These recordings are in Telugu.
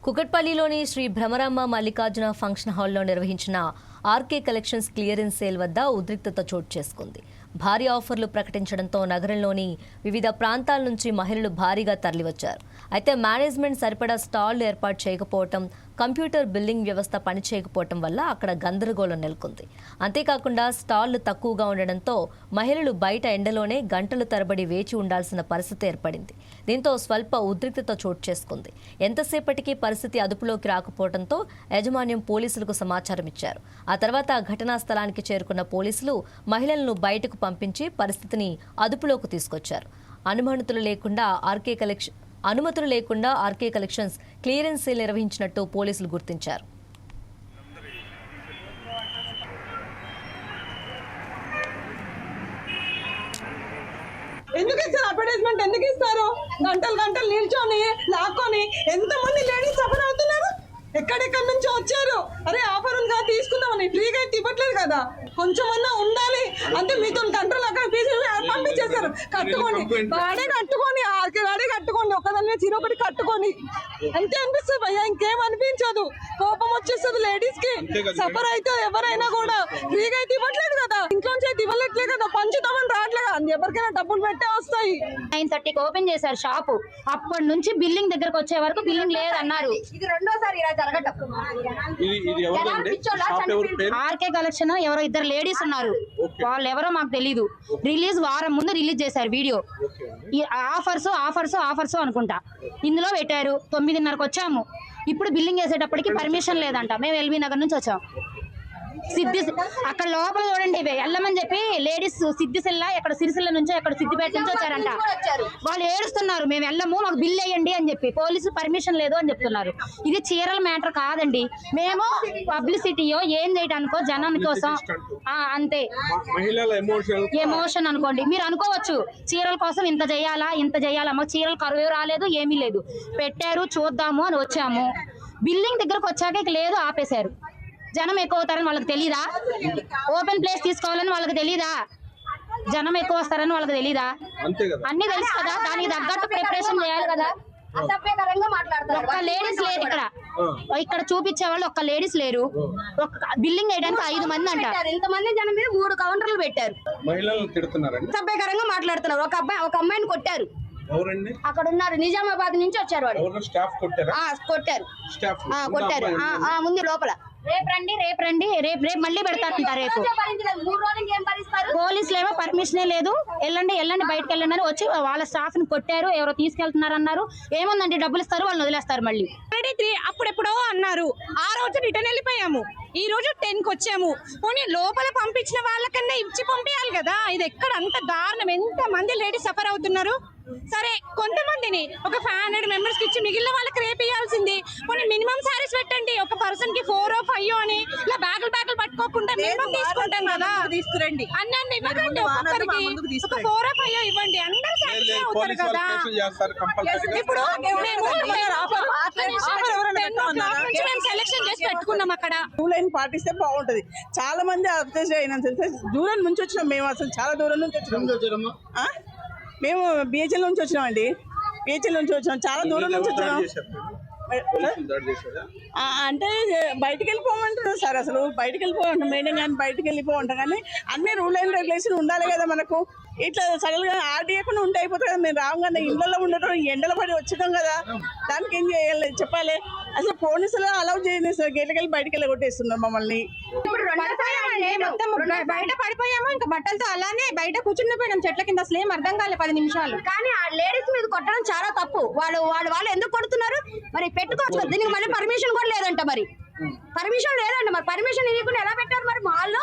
కుకట్పల్లిలోని శ్రీ భ్రమరాంబ మల్లికార్జున ఫంక్షన్ హాల్లో నిర్వహించిన ఆర్కే కలెక్షన్స్ క్లియరెన్స్ సేల్ వద్ద ఉద్రిక్తత చోటు చేసుకుంది. భారీ ఆఫర్లు ప్రకటించడంతో నగరంలోని వివిధ ప్రాంతాల నుంచి మహిళలు భారీగా తరలివచ్చారు. అయితే మేనేజ్మెంట్ సరిపడా స్టాళ్లు ఏర్పాటు చేయకపోవడం, కంప్యూటర్ బిల్లింగ్ వ్యవస్థ పనిచేయకపోవడం వల్ల అక్కడ గందరగోళం నెలకొంది. అంతేకాకుండా స్టాళ్లు తక్కువగా ఉండడంతో మహిళలు బయట ఎండలోనే గంటలు తరబడి వేచి ఉండాల్సిన పరిస్థితి ఏర్పడింది. దీంతో స్వల్ప ఉద్రిక్తత చోటు చేసుకుంది. ఎంతసేపటికి పరిస్థితి అదుపులోకి రాకపోవడంతో యాజమాన్యం పోలీసులకు సమాచారం ఇచ్చారు. ఆ తర్వాత ఘటనా స్థలానికి చేరుకున్న పోలీసులు మహిళలను బయటకు పంపించి పరిస్థితిని అదుపులోకి తీసుకొచ్చారు. అనుమతులు లేకుండా ఆర్కే కలెక్షన్స్ క్లియరెన్స్ సేల్ నిర్వహించినట్టు పోలీసులు గుర్తించారు. ఎందుకు ఇస్తారు అడ్వర్టైజ్మెంట్? ఎందుకు ఇస్తారు? గంటలు గంటలు నిల్చొని లాక్కొని ఎంతమంది లేడీస్ సఫర్ అవుతున్నారు. ఎక్కడెక్కడి నుంచో వచ్చారు. అరే ఆఫర్ ఉందా తీసుకుందామని ఫ్రీగా అయితే ఇవ్వట్లేదు కదా, కొంచెమన్నా ఉండాలి అంటే మీతో కంట్రోల్ అక్కడ పంపించేశారు. కట్టుకోండి వాడే కట్టుకోండి, ఆర్కే వాడే కట్టుకోండి, ఒక్కదాని మీద ఒకటి కట్టుకొని అంతే అనిపిస్తుంది భయ్యా, ఇంకేం అనిపించదు. కోపం వచ్చేస్తుంది లేడీస్ కి. సఫర్ అయితే ఎవరైనా కూడా ఫ్రీగా అయితే ఇవ్వట్లేదు కదా, ఇంట్లోంచి అయితే ఇవ్వట్లేదు కదా, పంచుతామని రావట్లేదు కదా, ఎవరికైనా డబ్బులు పెట్టే వస్తాయి. 9:30కి ఓపెన్ చేశారు షాపు. అప్పటి నుంచి బిల్లింగ్ దగ్గరకు వచ్చే వరకు బిల్లింగ్ లేదన్నారు. ఇది రెండోసారి ఇలా జరగటం. ఆర్కే కలెక్షన్ ఎవరో ఇద్దరు లేడీస్ ఉన్నారు, వాళ్ళు ఎవరో మాకు తెలీదు. రిలీజ్ వారం ముందు రిలీజ్ చేశారు వీడియో. ఈ ఆఫర్స్ అనుకుంటా ఇందులో పెట్టారు. 9:30కి వచ్చాము. ఇప్పుడు బిల్లింగ్ వేసేటప్పటికి పర్మిషన్ లేదంట. మేము ఎల్బీ నగర్ నుంచి వచ్చాము. అక్కడ లోపల చూడండి, వెళ్ళమని చెప్పి లేడీస్ సిద్దిసిల్ల ఎక్కడ సిరిసిల్ల నుంచో ఎక్కడ సిద్దిపేట నుంచి వచ్చారంట. వాళ్ళు ఏడుస్తున్నారు, మేము వెళ్ళము, మాకు బిల్ వేయండి అని చెప్పి. పోలీసు పర్మిషన్ లేదు అని చెప్తున్నారు. ఇది చీరల మ్యాటర్ కాదండి, మేము పబ్లిసిటీయో ఏం చేయడానికో జనం కోసం అంతే. ఎమోషన్ అనుకోండి, మీరు అనుకోవచ్చు చీరల కోసం ఇంత చేయాలా, మాకు చీరలు కరువు రాలేదు, ఏమీ లేదు. పెట్టారు, చూద్దాము అని వచ్చాము. బిల్లింగ్ దగ్గరకు వచ్చాక ఇక లేదు, ఆపేశారు. జనం ఎక్కువ అవుతారని వాళ్ళకి తెలీదా? ఓపెన్ ప్లేస్ తీసుకోవాలని వాళ్ళకి తెలీదా? జనం ఎక్కువ వస్తారని వాళ్ళకి తెలీదా? అన్ని తెలుసు కదా, దానికి తగ్గట్టు ప్రిపరేషన్ చేయాలి కదా. ఒక్క లేడీస్ లేరు ఇక్కడ చూపించే వాళ్ళు, ఒక్క లేడీస్ లేరు. బిల్లింగ్ వేయడానికి 5 మంది అంట. ఇంతమంది జనం మీద 3 కౌంటర్లు పెట్టారు. సభ్యకరంగా మాట్లాడుతున్నారు. ఒక అమ్మాయిని కొట్టారు. అక్కడ ఉన్నారు, నిజామాబాద్ నుంచి వచ్చారు వాళ్ళు. కొట్టారు ముందు లోపల. రేపు రండి, రేపు మళ్ళీ పెడతారంట. రేపు పోలీసులు ఏమో పర్మిషనే లేదు, వెళ్ళండి బయటకు వెళ్ళండి అని వచ్చి వాళ్ళ స్టాఫ్ ని కొట్టారు. ఎవరో తీసుకెళ్తున్నారు అన్నారు. ఏముందండి, డబ్బులు ఇస్తారు, వాళ్ళని వదిలేస్తారు. మళ్ళీ అప్పుడెప్పుడో అన్నారు, ఆ రోజు రిటర్న్ వెళ్ళిపోయాము. ఈ రోజు 10కి వచ్చాము. పోనీ లోపల పంపించిన వాళ్ళకన్నా ఇచ్చి పంపించాలి కదా. ఇది ఎక్కడ అంత దారుణం, ఎంత మంది లేడీస్ సఫర్ అవుతున్నారు. సరే కొంతమందిని ఒక 500 మెంబర్స్ కి ఇచ్చి మిగిలిన వాళ్ళకి రేపు ఇవ్వాల్సింది. కొన్ని మినిమం సారీస్ పెట్టండి, ఒక పర్సన్ కి 4 or 5 అని. ఇలా బ్యాగులు పట్టుకోకుండా మినిమం తీసుకుంటాం కదా, తీసుకురండి. అన్నీ ఇవ్వండి, ఒక్కొక్కరికి ఒక 4 or 5 ఇవ్వండి. అందరూ సాటిస్ఫై అవుతారు కదా. ఇప్పుడు మేము సెలెక్షన్ చేసి పెట్టుకున్నాం. అక్కడ రూల్ లైన్ పాటిస్తే బాగుంటది. చాలా మంది అప్డేట్ అయినా దూరం నుంచి వచ్చినాం. మేము అసలు చాలా దూరం నుంచి వచ్చినాం. మేము బిహెచ్ఎల్ నుంచి వచ్చినామండి. చాలా దూరం నుంచి వచ్చినాం. అంటే బయటకు వెళ్ళిపోమంటున్నారు సార్. అసలు బయటకు వెళ్ళిపోమంటాం మేడం, కానీ బయటకు వెళ్ళిపోమంటాం. కానీ అన్ని రూల్ అండ్ రెగ్యులేషన్ ఉండాలి కదా మనకు. ఇట్లా సడన్ గా ఆడియకుండా ఉంటే అయిపోతుంది కదా. మేము రాగానే ఇళ్లలో ఉండటం, ఎండల పడి వచ్చాం కదా, దానికి ఏం చేయాలి చెప్పాలి. అసలు పోలీసులు అలౌ చేయలేదు సార్. గేట్లకెళ్ళి బయటకు వెళ్ళి కొట్టేస్తున్నారు మమ్మల్ని. బయట పడిపోయాము, ఇంకా బట్టలతో అలానే బయట కూర్చుని పోయాం చెట్ల కింద. అసలు ఏం అర్థం కాలేదు 10 నిమిషాలు. కానీ ఆ లేడీస్ మీద కొట్టడం చాలా తప్పు. వాళ్ళు ఎందుకు కొడుతున్నారు మరి? పెట్టుకోవచ్చు, దీనికి మళ్ళీ పర్మిషన్ కూడా లేదంట. మరి పర్మిషన్ ఇవ్వకుండా ఎలా పెట్టారు మరి మాల్లో?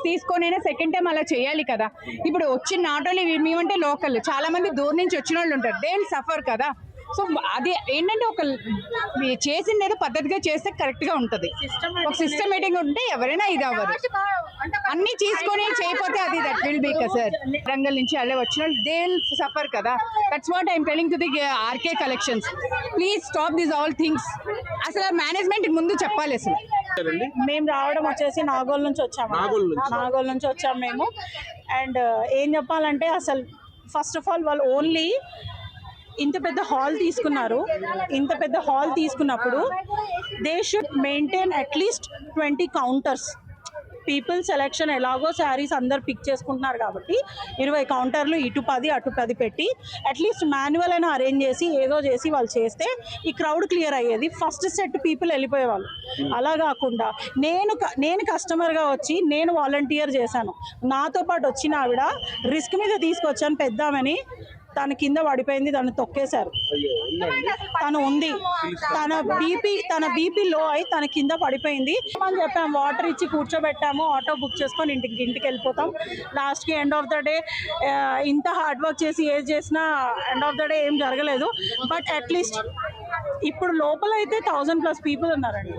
తీసుకొని సెకండ్ టైం అలా చేయాలి కదా. ఇప్పుడు వచ్చిన నాట్ ఓన్లీ మేమంటే లోకల్, చాలా మంది దూరం నుంచి వచ్చిన వాళ్ళు ఉంటారు. దే విల్ సఫర్ కదా. సో అది ఏంటంటే ఒక చేసింది ఏదో పద్ధతిగా చేస్తే కరెక్ట్ గా ఉంటది. ఒక సిస్టమేటిక్ ఉంటే ఎవరైనా ఇది అవ్వరు. అన్ని తీసుకొని చేయకపోతే అది దట్ విల్ బి సార్. రంగల్ నుంచి అలా వచ్చిన దే విల్ సఫర్ కదా. That's what I'm telling to the RK collections. Please stop these all things. అసలు మేనేజ్మెంట్ ముందు చెప్పాలి. అసలు మేము రావడం వచ్చేసి నాగోల్ నుంచి వచ్చాము మేము. అండ్ ఏం చెప్పాలంటే అసలు ఫస్ట్ ఆఫ్ ఆల్ వాళ్ళు ఓన్లీ ఇంత పెద్ద హాల్ తీసుకున్నారు. ఇంత పెద్ద హాల్ తీసుకున్నప్పుడు they should maintain at least 20 counters. People selection ఎలాగో శారీస్ అందరు పిక్ చేసుకుంటున్నారు కాబట్టి 20 కౌంటర్లు, ఇటు 10 అటు 10 పెట్టి అట్లీస్ట్ మాన్యువల్ అయినా అరేంజ్ చేసి ఏదో చేసి వాళ్ళు చేస్తే ఈ క్రౌడ్ క్లియర్ అయ్యేది. ఫస్ట్ సెట్ పీపుల్ వెళ్ళిపోయేవాళ్ళు. అలా కాకుండా నేను కస్టమర్గా వచ్చి నేను వాలంటీర్ చేశాను. నాతో పాటు వచ్చిన ఆవిడ రిస్క్ మీద తీసుకొచ్చాను పెద్దామని. తన కింద పడిపోయింది, తను తొక్కేశారు. తను ఉంది, తన బీపీ లో అయి తన కింద పడిపోయింది అని చెప్పాము. వాటర్ ఇచ్చి కూర్చోబెట్టాము, ఆటో బుక్ చేసుకొని ఇంటికి వెళ్ళిపోతాం. లాస్ట్కి ఎండ్ ఆఫ్ ద డే ఇంత హార్డ్ వర్క్ చేసి ఏది చేసినా ఎండ్ ఆఫ్ ద డే ఏం జరగలేదు. బట్ అట్లీస్ట్ ఇప్పుడు లోపల అయితే 1000+ పీపుల్ ఉన్నారండి.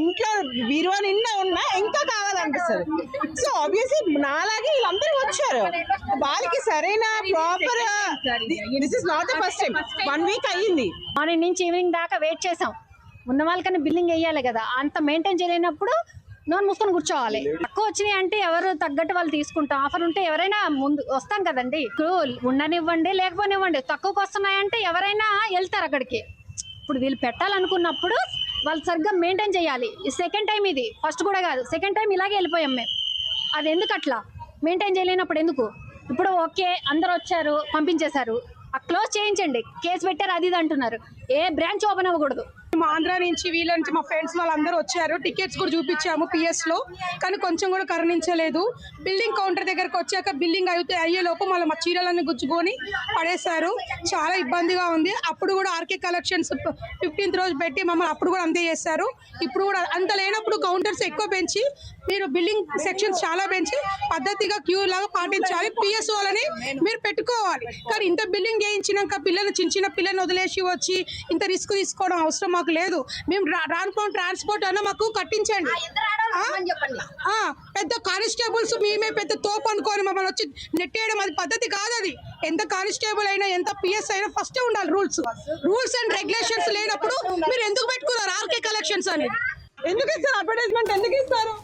ఇంట్లో బీరువా నిండా ఉన్నా ఇంకా కావాలనిపిస్తుంది. సో ఆబ్వియస్లీ నాలాగే వీళ్ళందరూ వచ్చారు. వాళ్ళకి సరైన proper this is not the first time. 1 week అయ్యింది. మార్నింగ్ నుంచి ఈవినింగ్ దాకా వెయిట్ చేసాం. ఉన్న వాళ్ళకన్నా బిల్లింగ్ వేయాలి కదా, అంత మెయింటైన్ చేయలేనప్పుడు నోన్ మూసుకొని కూర్చోవాలి. తక్కువ వచ్చినాయి అంటే ఎవరు తగ్గట్టు వాళ్ళు తీసుకుంటాం. ఆఫర్ ఉంటే ఎవరైనా ముందు వస్తాం కదండి. ఇప్పుడు ఉండనివ్వండి లేకపోనివ్వండి, తక్కువకి వస్తున్నాయంటే ఎవరైనా వెళ్తారు అక్కడికి. ఇప్పుడు వీళ్ళు పెట్టాలనుకున్నప్పుడు వాళ్ళు సరిగ్గా మెయింటైన్ చేయాలి. సెకండ్ టైం ఇది, ఫస్ట్ కూడా కాదు, సెకండ్ టైం ఇలాగే వెళ్ళిపోయాం మేము. అది ఎందుకు అట్లా మెయింటైన్ చేయలేనప్పుడు ఎందుకు? ఇప్పుడు ఓకే అందరు వచ్చారు పంపించేశారు, క్లోజ్ చేయించండి, కేసు పెట్టారు అది ఇది అంటున్నారు. ఏ బ్రాంచ్ ఓపెన్ అవ్వకూడదు. మా ఆంధ్ర నుంచి వీళ్ళ నుంచి మా ఫ్రెండ్స్ వాళ్ళందరూ వచ్చారు. టికెట్స్ కూడా చూపించాము PS లో, కానీ కొంచెం కూడా కరుణించలేదు. బిల్డింగ్ కౌంటర్ దగ్గరకు వచ్చాక బిల్డింగ్ అయ్యేలోపు మళ్ళీ మా చీరలన్నీ గుచ్చుకొని పడేశారు. చాలా ఇబ్బందిగా ఉంది. అప్పుడు కూడా RK కలెక్షన్స్ 15th రోజు పెట్టి మమ్మల్ని అప్పుడు కూడా అంతే చేశారు. ఇప్పుడు కూడా అంత లేనప్పుడు కౌంటర్స్ ఎక్కువ పెంచి మీరు బిల్డింగ్ సెక్షన్స్ చాలా పెంచి పద్ధతిగా క్యూ లాగా పాటించాలి. PS వాళ్ళని మీరు పెట్టుకోవాలి. కానీ ఇంత బిల్డింగ్ చేయించినాక పిల్లలు చిన్న పిల్లల్ని వదిలేసి వచ్చి ఇంత రిస్క్ తీసుకోవడం అవసరం మాకు లేదు. మేము ట్రాన్స్పోర్ట్ అన్న మాకు కట్టించండి. పెద్ద కానిస్టేబుల్స్ మేమే పెద్ద తోపు అనుకోని మమ్మల్ని వచ్చి నెట్టేయడం అది పద్ధతి కాదు. అది ఎంత కానిస్టేబుల్ అయినా ఎంత PS అయినా ఫస్ట్ ఉండాలి రూల్స్ అండ్ రెగ్యులేషన్స్ లేనప్పుడు మీరు ఎందుకు పెట్టుకున్నారు RK కలెక్షన్స్ అని? ఎందుకు ఇస్తారు అడ్వర్టైజ్మెంట్? ఎందుకు ఇస్తారు?